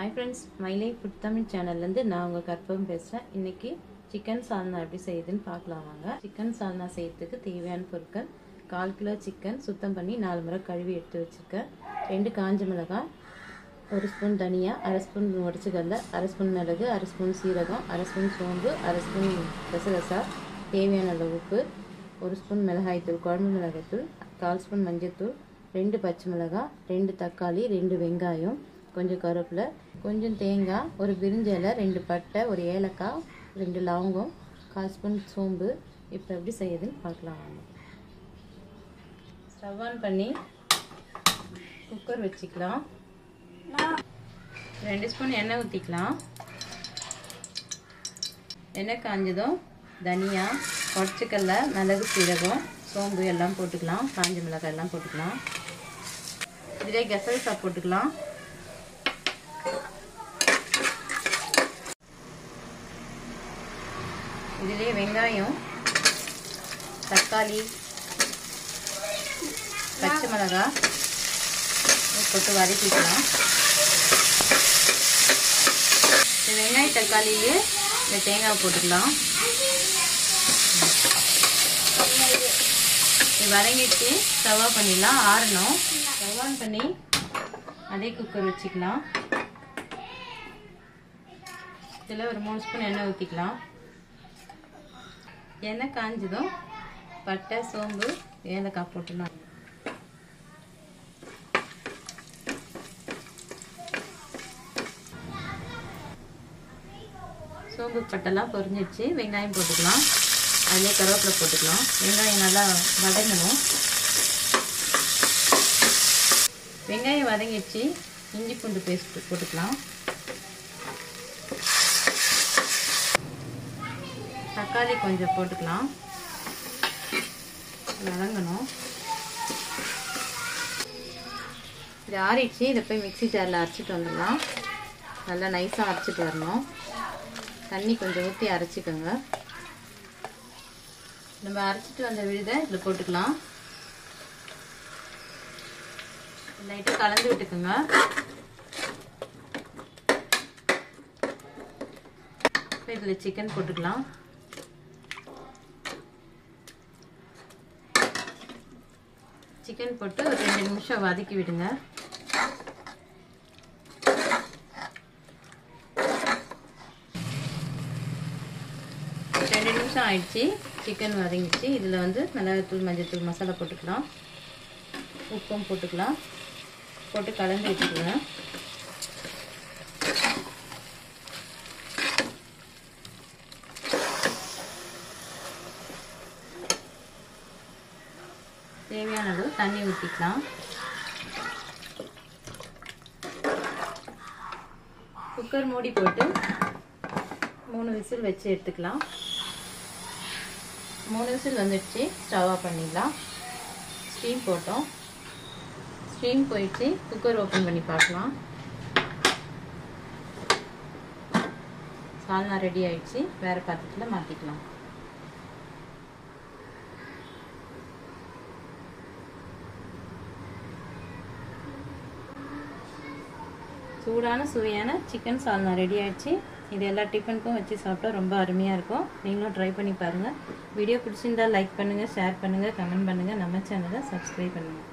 Hi friends, my life food Tamil channel la irundhu na unga karpam pesren. Inniki chicken salna eppadi seiyudhu paakalam vaanga. Chicken salna seiyradhukku theviyana porukal 1/4 kg chicken சுத்தம் பண்ணி 4 முறை கழுவி எடுத்து வச்சிருக்கேன். 2 காஞ்ச மிளகாய், 1 spoon தனியா, 1/2 spoon உடைச்சகல்ல, 1/2 spoon மிளகு, 1/2 ஸ்பூன் சீரகம், 1/2 ஸ்பூன் சோம்பு, 1/2 ஸ்பூன் கசகசா, தேவையான அளவு உப்பு, 1 ஸ்பூன் மிளகாய் தூள், குழம்பு மிளகாய் தூள், 1/4 ஸ்பூன் மஞ்சள் தூள், 2 பச்சை மிளகாய், 2 தக்காளி, 2 வெங்காயம், கொஞ்சம் கருவேப்பிலை, கொஞ்சம் தேங்காய், ஒரு பிரிஞ்சி இலை, 2 பட்டை, ஒரு ஏலக்காய், 2 லவங்கம், 1/4 ஸ்பூன் சோம்பு. இப்போ எப்படி செய்யுதுன்னு பார்க்கலாம் வாங்க. ஸ்டவ் ஆன் பண்ணி குக்கர் வச்சுக்கலாம். 2 ஸ்பூன் எண்ணெய் ஊற்றிக்கலாம். எண்ணெய் காஞ்சதும் தனியா, உடச்சக்கல்ல, மிளகு, சீரகம், சோம்பு எல்லாம் போட்டுக்கலாம். காஞ்ச மிளகாய் எல்லாம் போட்டுக்கலாம். இதிலே கசகசா போட்டுக்கலாம். இதிலே வெங்காயம், தக்காளி, பச்சை மிளகாய் போட்டு வதக்கிக்கலாம். இந்த வெங்காய தக்காளியிலே இந்த தேங்காய் போட்டுக்கலாம். இது வதங்கிட்டு ஸ்டவ் ஆஃப் பண்ணிடலாம். ஆறணும். ஸ்டவ் ஆன் பண்ணி அதே குக்கர் வச்சுக்கலாம். இதில் ஒரு 3 ஸ்பூன் எண்ணெய் ஊற்றிக்கலாம். எண்ணெய் காஞ்சதும் பட்டை, சோம்பு, ஏலக்காய் போட்டுடலாம். சோம்பு பட்டெல்லாம் பொரிஞ்சிடுச்சு. வெங்காயம் போட்டுக்கலாம். அதிலே கருவேப்பிலை போட்டுக்கலாம். வெங்காயம் நல்லா வதங்கணும். வெங்காயம் வதங்கிடுச்சு. இஞ்சி பூண்டு பேஸ்ட் போட்டுக்கலாம். தக்காளி கொஞ்சம் போட்டுக்கலாம். வதங்கணும். இது ஆறிடுச்சு. இதை போய் மிக்ஸி ஜாரில் அரைச்சிட்டு வந்துடலாம். நல்லா நைஸாக அரைச்சிட்டு வரணும். தண்ணி கொஞ்சம் ஊற்றி அரைச்சிக்கோங்க. நம்ம அரைச்சிட்டு வந்த விழுதை இதில் போட்டுக்கலாம். லைட்டாக கலந்து விட்டுக்கோங்க. இப்போ இதில் சிக்கன் போட்டுக்கலாம். சிக்கன் போட்டு ஒரு 2 நிமிஷம் வதக்கி விடுங்க. நிமிஷம் ஆயிடுச்சு. சிக்கன் வதங்கிடுச்சு. இதில் மிளகாய்த்தூள், மஞ்சள் தூள், மசாலா போட்டுக்கலாம். உப்பும் போட்டுக்கலாம். போட்டு கலந்து வச்சுக்கோங்க. தேவையான அளவு தண்ணி ஊற்றிக்கலாம். குக்கர் மூடி போட்டு 3 விசில் வச்சு எடுத்துக்கலாம். 3 விசில் வந்துடுச்சு. ஸ்டவ் ஆஃப் பண்ணிடலாம். ஸ்டீம் போட்டோம். ஸ்டீம் போயிடுச்சு. குக்கர் ஓப்பன் பண்ணி பார்க்கலாம். சால்னா ரெடி ஆயிடுச்சு. வேறு பாத்திரத்தில் மாற்றிக்கலாம். சூடான சுவையான சிக்கன் சால்னா ரெடி ஆயிடுச்சு. இது எல்லா டிஃபனுக்கும் வச்சு சாப்பிட்டா ரொம்ப அருமையாக இருக்கும். நீங்களும் ட்ரை பண்ணி பாருங்கள். வீடியோ பிடிச்சிருந்தால் லைக் பண்ணுங்கள், ஷேர் பண்ணுங்கள், கமெண்ட் பண்ணுங்கள். நம்ம சேனலை சப்ஸ்கிரைப் பண்ணுங்கள்.